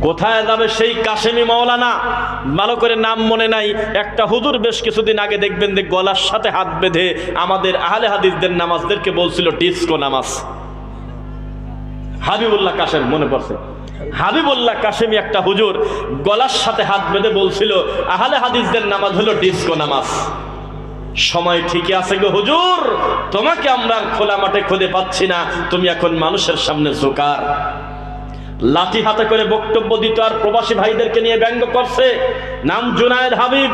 কোথায় যাবে সেই কাশেমি মাওলানা? ভালো করে নাম মনে নাই, একটা হুজুর বেশ কিছুদিন আগে দেখবেন যে গলার সাথে হাত বেঁধে আমাদের আহলে হাদিসদের নামাজদেরকে বলছিল ডিস্কো নামাজ। হাবিবুল্লাহ কাশেম, মনে পড়ছে? হাবিবুল্লাহ কাশেমি একটা হুজুর গলার সাথে হাত বেঁধে বলছিল আহলে হাদিসদের নামাজ হলো ডিস্কো নামাজ। সময় ঠিকই আছে গো হুজুর, তোমাকে আমরা খোলা মাঠে খুঁজে পাচ্ছি না, তুমি এখন মানুষের সামনে জোকার। লাঠি হাতে করে বক্তব্য দিত আর প্রবাসী ভাইদেরকে নিয়ে ব্যঙ্গ করছে। নাম জুনায়েদ হাবিব।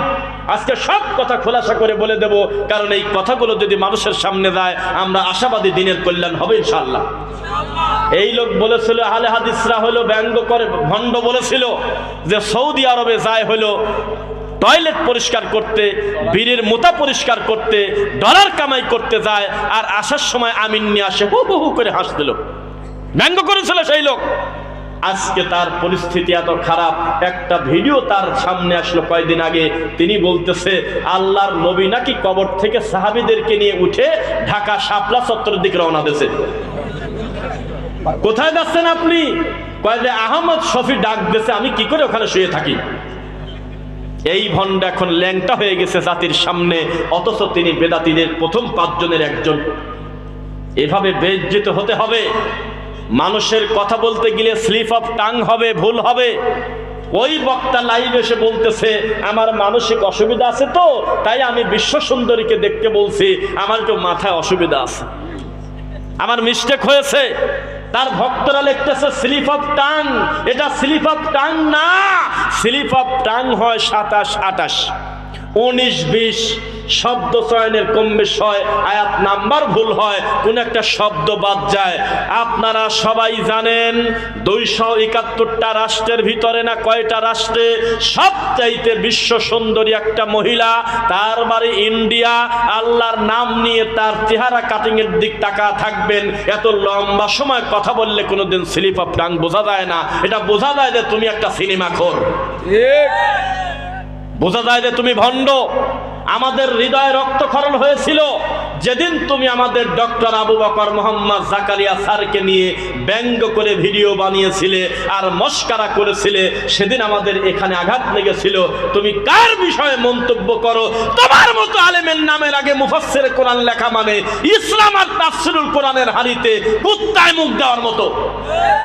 আজকে সব কথা খোলাসা করে বলে দেব, কারণ এই কথাগুলো যদি মানুষের সামনে যায় আমরা আশাবাদী দিনের কল্যাণ হবে ইনশাআল্লাহ। এই লোক বলেছিল আহলে হাদিসরা হলো ব্যঙ্গ করে ভণ্ড বলেছিল যে সৌদি আরবে যায় হলো টয়লেট পরিষ্কার করতে, বীরের মোতা পরিষ্কার করতে, ডলার কামাই করতে যায়, আর আসার সময় আমিন নিয়ে আসে, হু হু হু করে হাসছিল। ব্যঙ্গ করেছিল সেই লোক। আজকে তার পরিস্থিতি এত খারাপ, একটা ভিডিও তার সামনে আসলো কয়েকদিন আগে। তিনি বলতেছে আল্লাহর নবী নাকি কবর থেকে সাহাবীদেরকে নিয়ে উঠে ঢাকা শাপলা চত্বরের দিকে রওনা দিয়েছে। কোথায় যাচ্ছেন আপনি? কয় যে আহমদ শফি ডাক দিয়েছে, আমি কি করে ওখানে শুয়ে থাকি। এই ভণ্ড এখন ল্যাংটা হয়ে গেছে জাতির সামনে, অথচ তিনি বেদাতীদের প্রথম 5 জনের একজন। এভাবে বেজ্জিত হতে হবে। মানুষের কথা বলতে গেলে স্লিপ অফ টাং হবে, ভুল হবে। ওই বক্তা লাইভ এসে বলতেছে আমার মানসিক অসুবিধা আছে, তো তাই আমি বিশ্ব সুন্দরীকে দেখতে বলছি, আমার তো মাথায় অসুবিধা আছে, আমার মিস্টেক হয়েছে। তার ভক্তরা লিখতেছে স্লিপ অফ টাং। এটা স্লিপ অফ টাং না, স্লিপ অফ টাং হয় 27, 28, 19, 20 শব্দ চয়নের কম বেশ হয়, আয়াত নাম্বার ভুল হয়, কোন একটা শব্দ বাদ যায়। আপনারা সবাই জানেন 271টা রাষ্ট্রের ভিতরে না কয়টা রাষ্ট্রে সবচাইতে বিশ্ব সুন্দরী একটা মহিলা, তার বাড়ি ইন্ডিয়া। আল্লাহর নাম নিয়ে তার চেহারা কাটিং এর দিক তাকা থাকবেন। এত লম্বা সময় কথা বললে কোনোদিন স্লিপ অফ টাং বোঝা যায় না। এটা বোঝা যায় যে তুমি একটা সিনেমাখোর, বোঝা যায় যে তুমি ভণ্ড। আমাদের হৃদয়ে রক্তক্ষরণ হয়েছিল যেদিন তুমি আমাদের ডক্টর আবু বকর মোহাম্মদ জাকারিয়া স্যারকে নিয়ে ব্যঙ্গ করে ভিডিও বানিয়েছিলে আর মস্কারা করেছিলে। সেদিন আমাদের এখানে আঘাত লেগেছিল। তুমি কার বিষয়ে মন্তব্য করো? তোমার মতো আলেমের নামের আগে মুফাসসিরে কোরআন লেখা মানে ইসলাম আর তাফসীরুল কোরআনের হাড়িতে কুত্তায় মুখ দেওয়ার মতো।